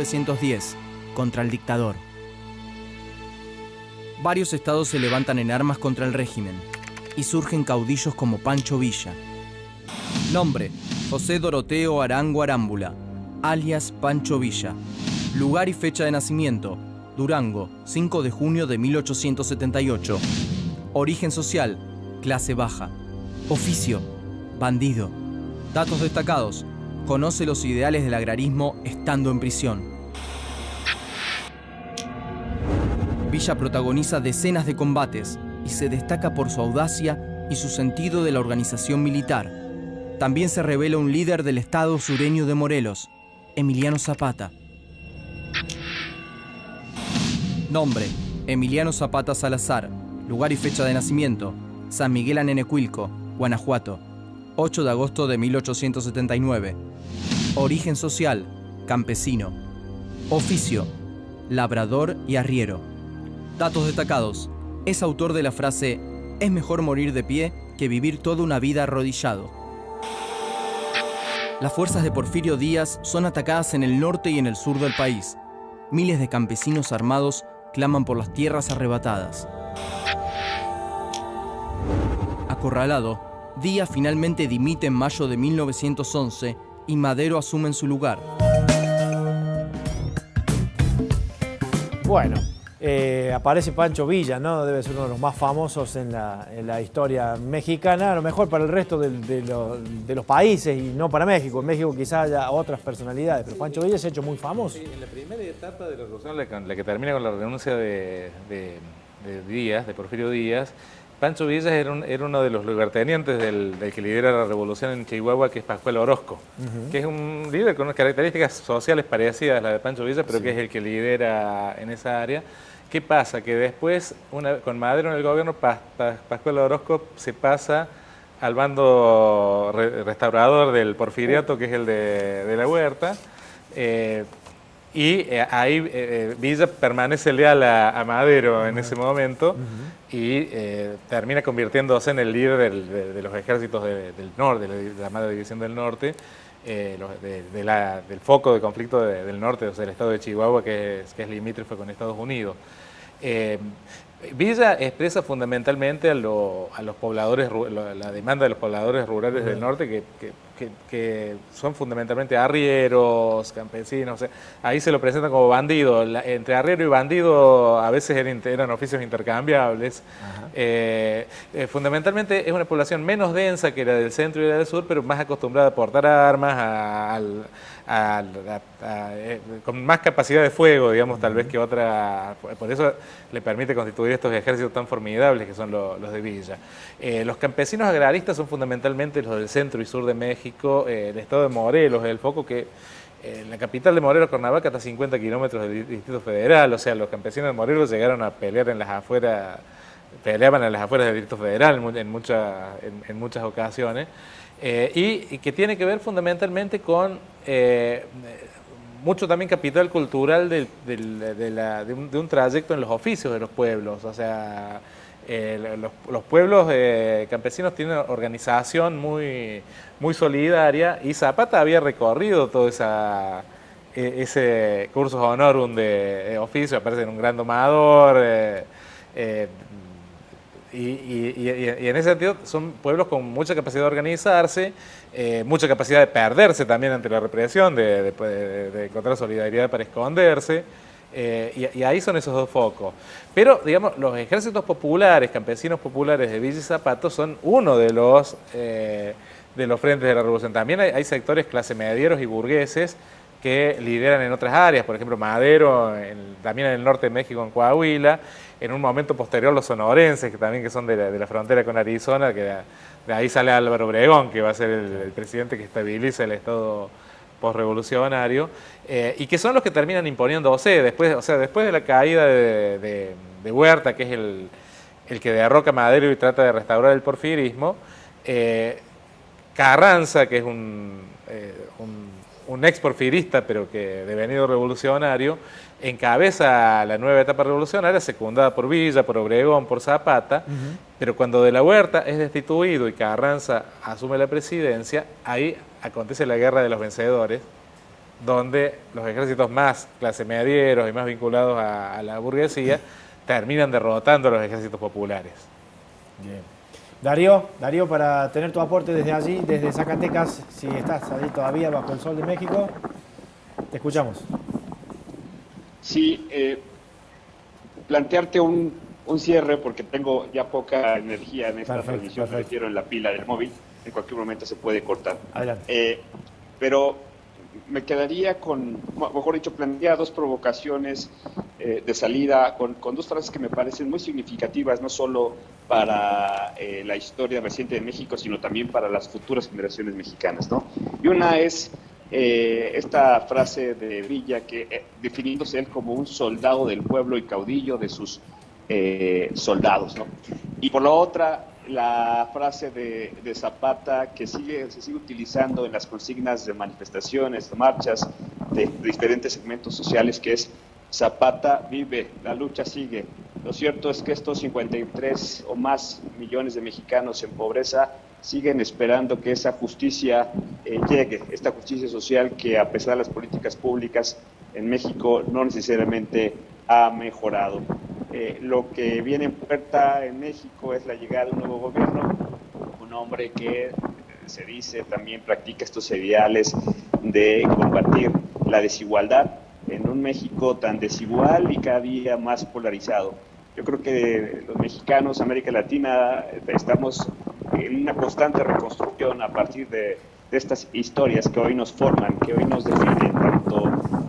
1910, contra el dictador. Varios estados se levantan en armas contra el régimen y surgen caudillos como Pancho Villa. Nombre: José Doroteo Arango Arámbula, alias Pancho Villa. Lugar y fecha de nacimiento: Durango, 5 de junio de 1878. Origen social: clase baja. Oficio: bandido. Datos destacados: conoce los ideales del agrarismo estando en prisión. Villa protagoniza decenas de combates y se destaca por su audacia y su sentido de la organización militar. También se revela un líder del estado sureño de Morelos, Emiliano Zapata. Nombre: Emiliano Zapata Salazar. Lugar y fecha de nacimiento: San Miguel Anenecuilco, Guanajuato, 8 de agosto de 1879. Origen social: campesino. Oficio: labrador y arriero. Datos destacados: es autor de la frase «Es mejor morir de pie que vivir toda una vida arrodillado». Las fuerzas de Porfirio Díaz son atacadas en el norte y en el sur del país. Miles de campesinos armados claman por las tierras arrebatadas. Acorralado, Díaz finalmente dimite en mayo de 1911 y Madero asume en su lugar. Bueno, aparece Pancho Villa, ¿no? Debe ser uno de los más famosos en la historia mexicana, a lo mejor para el resto de los países y no para México. En México quizás haya otras personalidades, pero Pancho Villa se ha hecho muy famoso. Sí, en la primera etapa de la revolución, la que termina con la renuncia de Díaz, de Porfirio Díaz, Pancho Villa era uno de los lugartenientes del que lidera la revolución en Chihuahua, que es Pascual Orozco, que es un líder con unas características sociales parecidas a las de Pancho Villa, pero que es el que lidera en esa área. ¿Qué pasa? Que después, con Madero en el gobierno, Pascual Orozco se pasa al bando restaurador del Porfiriato, que es el de la Huerta, y ahí Villa permanece leal a Madero en ese momento y termina convirtiéndose en el líder de los ejércitos del norte, de la llamada División del Norte, del foco de conflicto del norte, o sea, del estado de Chihuahua, que es limítrofe con Estados Unidos. Villa expresa fundamentalmente a los pobladores, la demanda de los pobladores rurales del norte, que son fundamentalmente arrieros, campesinos. O sea, ahí se lo presentan como bandido. Entre arriero y bandido a veces eran oficios intercambiables. Fundamentalmente es una población menos densa que la del centro y la del sur, pero más acostumbrada a portar armas, con más capacidad de fuego, digamos, tal vez que otra. Por eso le permite constituir estos ejércitos tan formidables que son los de Villa. Los campesinos agraristas son fundamentalmente los del centro y sur de México. El estado de Morelos es el foco, que la capital de Morelos, Cuernavaca, está a 50 kilómetros del Distrito Federal. O sea, los campesinos de Morelos llegaron a pelear en las afueras, peleaban en las afueras del Distrito Federal en muchas ocasiones. Y que tiene que ver fundamentalmente con mucho también capital cultural de un trayecto en los oficios de los pueblos. O sea, los pueblos campesinos tienen una organización muy solidaria, y Zapata había recorrido todo ese cursus honorum de oficio. Aparece en un gran domador, y en ese sentido son pueblos con mucha capacidad de organizarse, mucha capacidad de perderse también ante la represión, de encontrar solidaridad para esconderse, y ahí son esos dos focos. Pero, digamos, los ejércitos populares, campesinos populares de Villa y Zapato son uno de los frentes de la revolución. También hay sectores clase medieros y burgueses que lideran en otras áreas, por ejemplo Madero, también en el norte de México, en Coahuila, en un momento posterior los sonorenses, que son de la frontera con Arizona, que de ahí sale Álvaro Obregón, que va a ser el presidente que estabiliza el estado postrevolucionario, y que son los que terminan imponiéndose después de la caída de Huerta, que es el que derroca a Madero y trata de restaurar el porfirismo. Carranza, que es un ex porfirista, pero que devenido revolucionario, encabeza la nueva etapa revolucionaria, secundada por Villa, por Obregón, por Zapata, pero cuando de la Huerta es destituido y Carranza asume la presidencia, ahí acontece la guerra de los vencedores, donde los ejércitos más clase medieros y más vinculados a la burguesía terminan derrotando a los ejércitos populares. Bien. Darío, para tener tu aporte desde allí, desde Zacatecas, si estás allí todavía bajo el sol de México, te escuchamos. Sí, plantearte un cierre, porque tengo ya poca energía en esta transmisión, me refiero en la pila del móvil, en cualquier momento se puede cortar. Adelante. Pero me quedaría con, mejor dicho, plantear dos provocaciones de salida con dos frases que me parecen muy significativas, no solo para la historia reciente de México, sino también para las futuras generaciones mexicanas, ¿no? Y una es esta frase de Villa, que definiéndose él como un soldado del pueblo y caudillo de sus soldados, ¿no? Y por la otra, la frase de Zapata, que se sigue utilizando en las consignas de manifestaciones, de marchas, de diferentes segmentos sociales, que es: Zapata vive, la lucha sigue. Lo cierto es que estos 53 o más millones de mexicanos en pobreza siguen esperando que esa justicia llegue, esta justicia social que, a pesar de las políticas públicas en México, no necesariamente ha mejorado. Lo que viene en puerta en México es la llegada de un nuevo gobierno, un hombre que se dice también practica estos ideales de combatir la desigualdad en un México tan desigual y cada día más polarizado. Yo creo que los mexicanos, América Latina, estamos en una constante reconstrucción a partir de estas historias que hoy nos forman, que hoy nos definen, tanto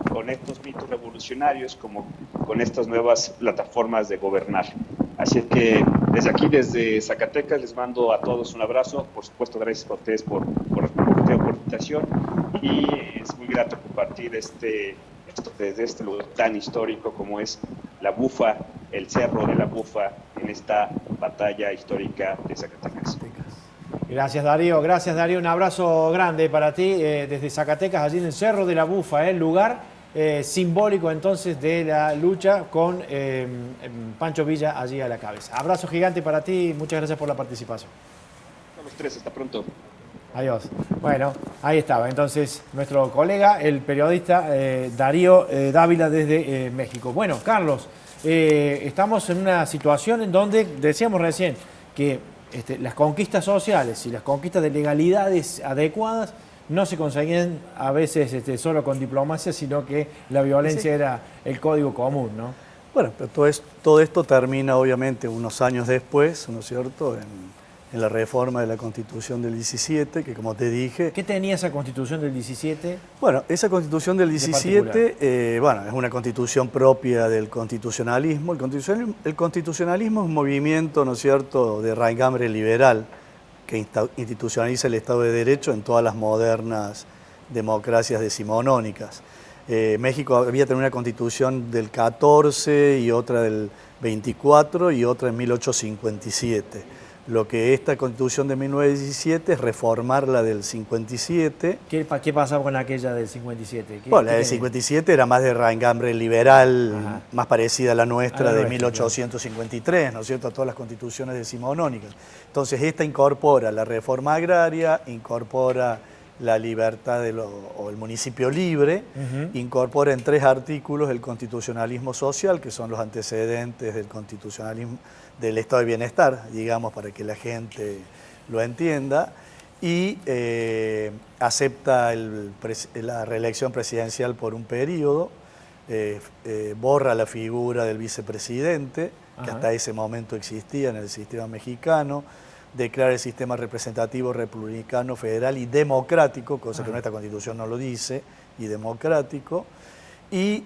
con estos mitos revolucionarios como con estas nuevas plataformas de gobernar. Así que desde aquí, desde Zacatecas, les mando a todos un abrazo. Por supuesto, gracias a ustedes por la invitación, y es muy grato compartir esto desde este lugar tan histórico como es La Bufa, el Cerro de la Bufa, en esta batalla histórica de Zacatecas. Gracias Darío, un abrazo grande para ti desde Zacatecas, allí en el Cerro de la Bufa, el lugar simbólico entonces de la lucha con Pancho Villa allí a la cabeza. Abrazo gigante para ti, muchas gracias por la participación. A los tres, hasta pronto. Adiós. Bueno, ahí estaba entonces nuestro colega, el periodista Darío Dávila desde México. Bueno, Carlos, estamos en una situación en donde decíamos recién que las conquistas sociales y las conquistas de legalidades adecuadas no se conseguían a veces solo con diplomacia, sino que la violencia era el código común, ¿no? Bueno, pero todo esto termina obviamente unos años después, ¿no es cierto?, en la reforma de la Constitución del 17, que como te dije... ¿Qué tenía esa Constitución del 17? Bueno, esa Constitución del 17, bueno, es una constitución propia del constitucionalismo. El constitucionalismo es un movimiento, ¿no es cierto?, de raigambre liberal, que institucionaliza el Estado de Derecho en todas las modernas democracias decimonónicas. México había tenido una constitución del 14 y otra del 24 y otra en 1857. Lo que esta Constitución de 1917 es reformar la del 57. ¿Qué pasaba con aquella del 57? Bueno, la del 57 era más de raigambre liberal, ajá, más parecida a la nuestra de 1853, ¿no es cierto?, a todas las constituciones decimonónicas. Entonces esta incorpora la reforma agraria, incorpora la libertad o el municipio libre, incorpora en 3 artículos el constitucionalismo social, que son los antecedentes del constitucionalismo del estado de bienestar, digamos, para que la gente lo entienda, y acepta la reelección presidencial por un periodo, borra la figura del vicepresidente, que hasta ese momento existía en el sistema mexicano, declara el sistema representativo republicano, federal y democrático, cosa que nuestra Constitución no lo dice, y democrático. Y,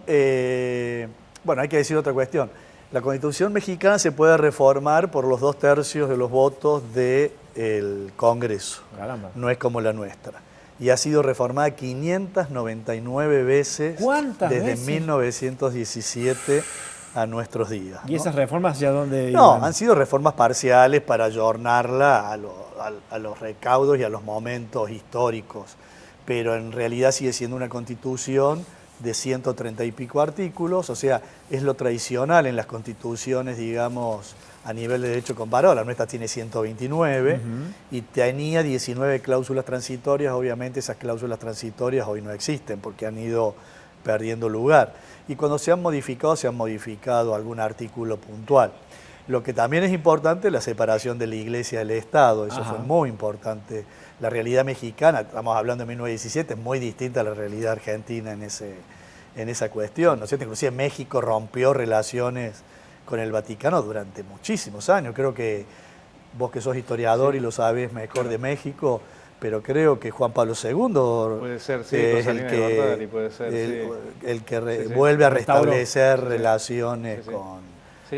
bueno, hay que decir otra cuestión. La Constitución mexicana se puede reformar por los 2/3 de los votos del Congreso. Caramba. No es como la nuestra. Y ha sido reformada 599 veces desde 1917 a nuestros días, ¿no? ¿Y esas reformas hacia dónde iban? No, han sido reformas parciales para ayornarla a los recaudos y a los momentos históricos, pero en realidad sigue siendo una constitución de 130 y pico artículos, o sea, es lo tradicional en las constituciones, digamos, a nivel de derecho comparado. La nuestra tiene 129 y tenía 19 cláusulas transitorias. Obviamente esas cláusulas transitorias hoy no existen porque han ido perdiendo lugar. Y cuando se han modificado algún artículo puntual. Lo que también es importante es la separación de la Iglesia del Estado, eso fue muy importante. La realidad mexicana, estamos hablando de 1917, es muy distinta a la realidad argentina en esa cuestión, ¿no es cierto? Inclusive México rompió relaciones con el Vaticano durante muchísimos años. Creo que vos que sos historiador y lo sabés mejor de México, pero creo que Juan Pablo II puede ser, sí, es el que vuelve a restablecer relaciones con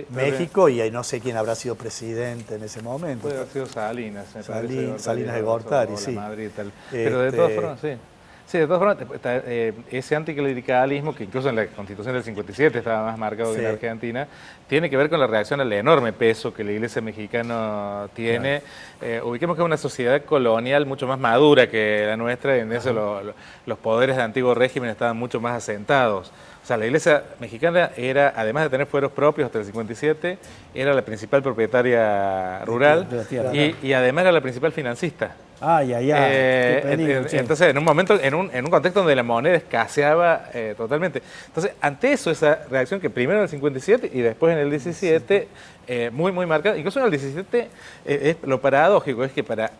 México, y no sé quién habrá sido presidente en ese momento. Puede haber sido Salinas. Salinas de Gortari, sí. Madrid, tal. Pero de todas formas, sí. Sí, de todas formas, ese anticlericalismo, que incluso en la Constitución del 57 estaba más marcado que en la Argentina, tiene que ver con la reacción al enorme peso que la Iglesia mexicana tiene. Ubiquemos que es una sociedad colonial mucho más madura que la nuestra, y en eso los poderes del antiguo régimen estaban mucho más asentados. O sea, la Iglesia mexicana era, además de tener fueros propios hasta el 57, era la principal propietaria rural y además era la principal financista. Entonces, en un momento, en un contexto donde la moneda escaseaba totalmente. Entonces, ante eso, esa reacción que primero en el 57 y después en el 17, muy, muy marcada. Incluso en el 17, lo paradójico es que para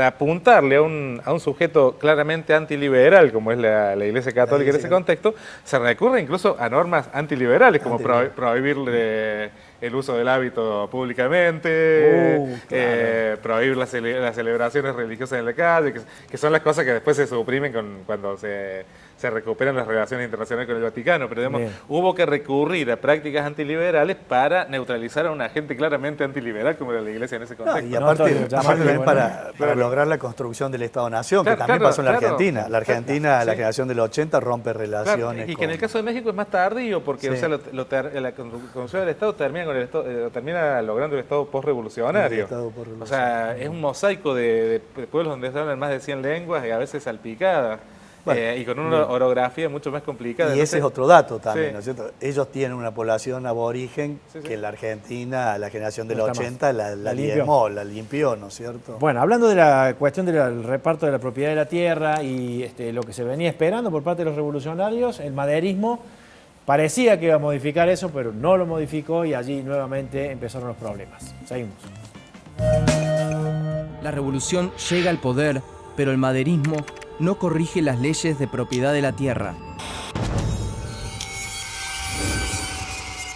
apuntarle a un sujeto claramente antiliberal, como es la Iglesia Católica en ese contexto, se recurre incluso a normas antiliberales, como prohibirle el uso del hábito públicamente, prohibir las celebraciones religiosas en la calle, que son las cosas que después se suprimen cuando se recuperan las relaciones internacionales con el Vaticano. Pero digamos, hubo que recurrir a prácticas antiliberales para neutralizar a un agente claramente antiliberal como era la Iglesia en ese contexto. Y aparte también para lograr la construcción del Estado-Nación, que también pasó en la Argentina. La Argentina, la generación del 80, rompe relaciones. Y que en el caso de México es más tardío, porque o sea, la construcción del Estado termina logrando el Estado postrevolucionario. O sea, es un mosaico de pueblos donde se hablan más de 100 lenguas y a veces salpicadas. Y con una orografía mucho más complicada. Y ese es otro dato también, ¿no es cierto? Ellos tienen una población aborigen que la Argentina, la generación del 80, la limpió, ¿no es cierto? Bueno, hablando de la cuestión del reparto de la propiedad de la tierra y lo que se venía esperando por parte de los revolucionarios, el maderismo parecía que iba a modificar eso, pero no lo modificó y allí nuevamente empezaron los problemas. Seguimos. La revolución llega al poder, pero el maderismo no corrige las leyes de propiedad de la tierra.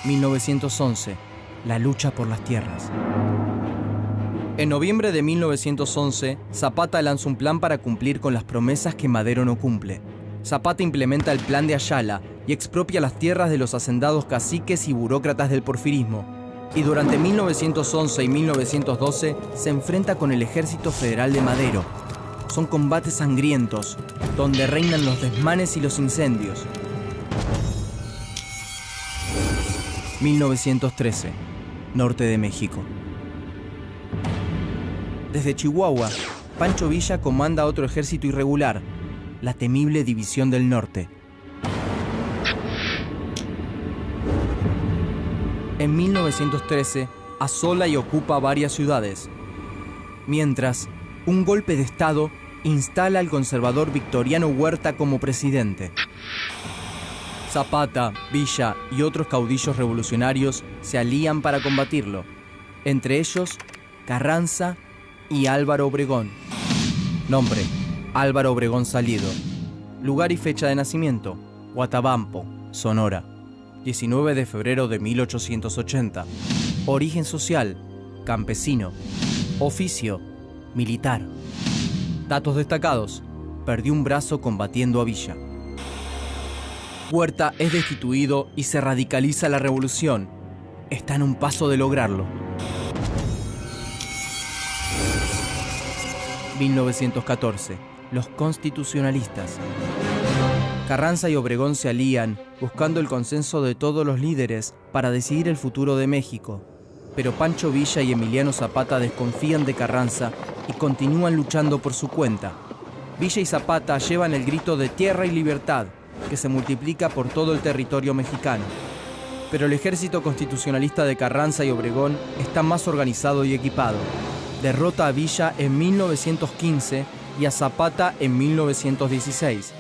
1911. La lucha por las tierras. En noviembre de 1911, Zapata lanza un plan para cumplir con las promesas que Madero no cumple. Zapata implementa el Plan de Ayala y expropia las tierras de los hacendados caciques y burócratas del porfirismo. Y durante 1911 y 1912 se enfrenta con el Ejército Federal de Madero. Son combates sangrientos, donde reinan los desmanes y los incendios. 1913, norte de México. Desde Chihuahua, Pancho Villa comanda otro ejército irregular, la temible División del Norte. En 1913, asola y ocupa varias ciudades. Mientras, un golpe de Estado instala al conservador Victoriano Huerta como presidente. Zapata, Villa y otros caudillos revolucionarios se alían para combatirlo, entre ellos Carranza y Álvaro Obregón. Nombre: Álvaro Obregón Salido. Lugar y fecha de nacimiento: Guatabampo, Sonora, 19 de febrero de 1880. Origen social: campesino. Oficio: militar. Datos destacados: perdió un brazo combatiendo a Villa. Huerta es destituido y se radicaliza la revolución. Está en un paso de lograrlo. 1914. Los constitucionalistas. Carranza y Obregón se alían, buscando el consenso de todos los líderes para decidir el futuro de México. Pero Pancho Villa y Emiliano Zapata desconfían de Carranza y continúan luchando por su cuenta. Villa y Zapata llevan el grito de tierra y libertad, que se multiplica por todo el territorio mexicano. Pero el ejército constitucionalista de Carranza y Obregón está más organizado y equipado. Derrota a Villa en 1915 y a Zapata en 1916.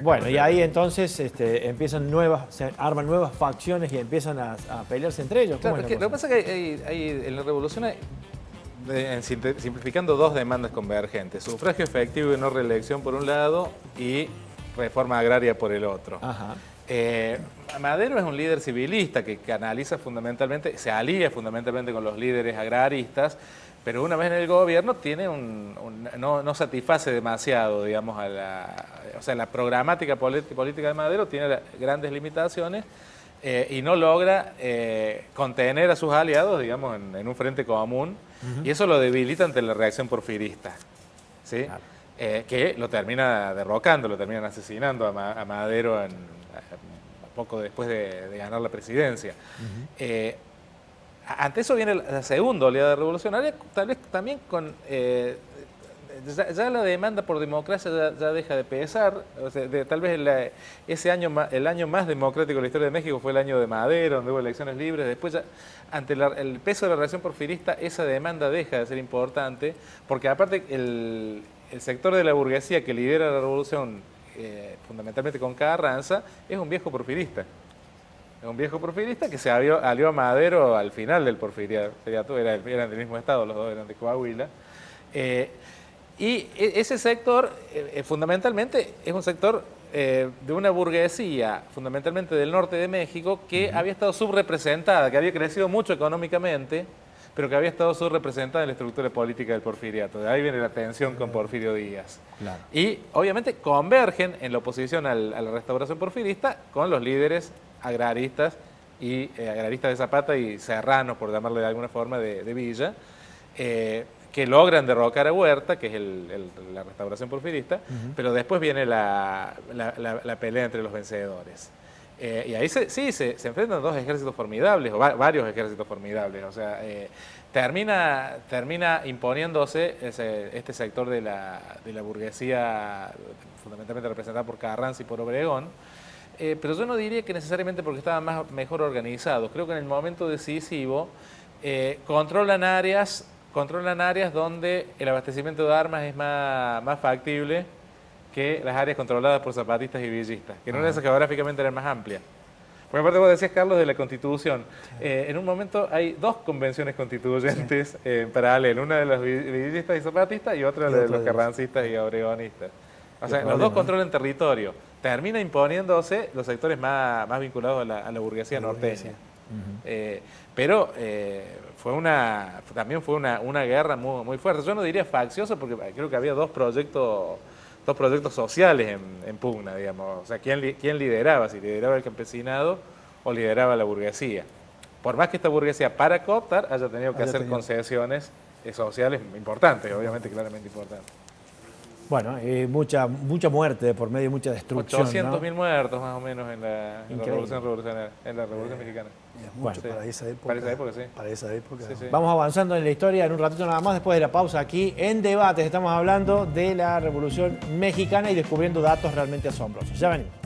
Bueno, y ahí entonces se arman nuevas facciones y empiezan a pelearse entre ellos. Claro, ¿Cómo es lo la que cosa? pasa es que en la revolución simplificando dos demandas convergentes: sufragio efectivo y no reelección por un lado y reforma agraria por el otro. Ajá. Madero es un líder civilista que canaliza fundamentalmente, se alía fundamentalmente con los líderes agraristas, pero una vez en el gobierno tiene no satisface demasiado, digamos, o sea, la programática política de Madero tiene grandes limitaciones y no logra contener a sus aliados, digamos, en un frente común, y eso lo debilita ante la reacción porfirista, ¿sí? Claro. Que lo termina derrocando, lo terminan asesinando a Madero poco después de ganar la presidencia. Ante eso viene la segunda oleada revolucionaria, tal vez también con... ya la demanda por democracia ya deja de pesar. O sea, tal vez el año más democrático de la historia de México fue el año de Madero, donde hubo elecciones libres. Después, ya, ante el peso de la reacción porfirista, esa demanda deja de ser importante, porque aparte el sector de la burguesía que lidera la revolución, fundamentalmente con Carranza, es un viejo porfirista. Es un viejo porfirista que se alió a Madero al final del porfiriato, eran del mismo estado, los dos eran de Coahuila. Y ese sector, fundamentalmente, es un sector de una burguesía, fundamentalmente del norte de México, que había estado subrepresentada, que había crecido mucho económicamente, pero que había estado subrepresentada en la estructura política del porfiriato. De ahí viene la tensión con Porfirio Díaz. Claro. Y obviamente convergen en la oposición a la restauración porfirista con los líderes agraristas y agraristas de Zapata y serranos, por llamarle de alguna forma, de Villa, que logran derrocar a Huerta, que es la restauración porfirista, pero después viene la pelea entre los vencedores. Y ahí se enfrentan dos ejércitos formidables, o varios ejércitos formidables. O sea, termina imponiéndose este sector de la burguesía, fundamentalmente representada por Carranza y por Obregón, pero yo no diría que necesariamente porque estaban mejor organizados. Creo que en el momento decisivo controlan áreas donde el abastecimiento de armas es más factible que las áreas controladas por zapatistas y villistas, que en una de esas geográficamente eran más amplias. Porque aparte vos decías, Carlos, de la Constitución. En un momento hay dos convenciones constituyentes en paralelo, una de los villistas y zapatistas y otra de los carrancistas y obregonistas. O sea, los dos controlan territorio. Termina imponiéndose los sectores más vinculados a la burguesía norteña. Pero también fue una guerra muy fuerte. Yo no diría facciosa porque creo que había dos proyectos sociales en pugna, digamos. O sea, ¿quién lideraba? Si lideraba el campesinado o lideraba la burguesía. Por más que esta burguesía, para cooptar, haya tenido que hacer concesiones sociales importantes, obviamente, claramente importantes. Bueno, mucha muerte de por medio, mucha destrucción. 800.000 muertos más o menos en la Revolución Mexicana. Mucho, sí. para esa época. Para esa época, sí. Para esa época. Sí, sí. Vamos avanzando en la historia en un ratito nada más, después de la pausa aquí en Debates. Estamos hablando de la Revolución Mexicana y descubriendo datos realmente asombrosos. Ya venimos.